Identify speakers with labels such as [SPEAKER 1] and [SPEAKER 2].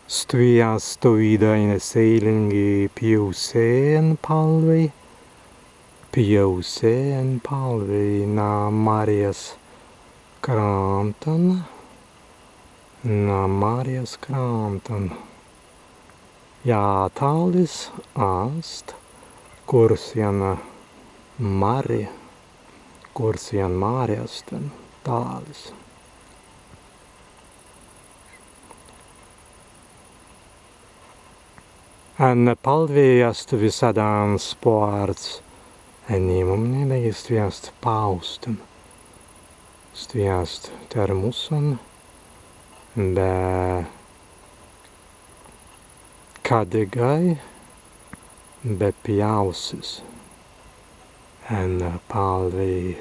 [SPEAKER 1] Stoida sailing Piusen palvei na Marias krantan. Jātālis ast kursien Marjasten tālis. En palvejast visadans sports enimum stviast pausten. Stviast termusan be kadegai be pjausis en palvei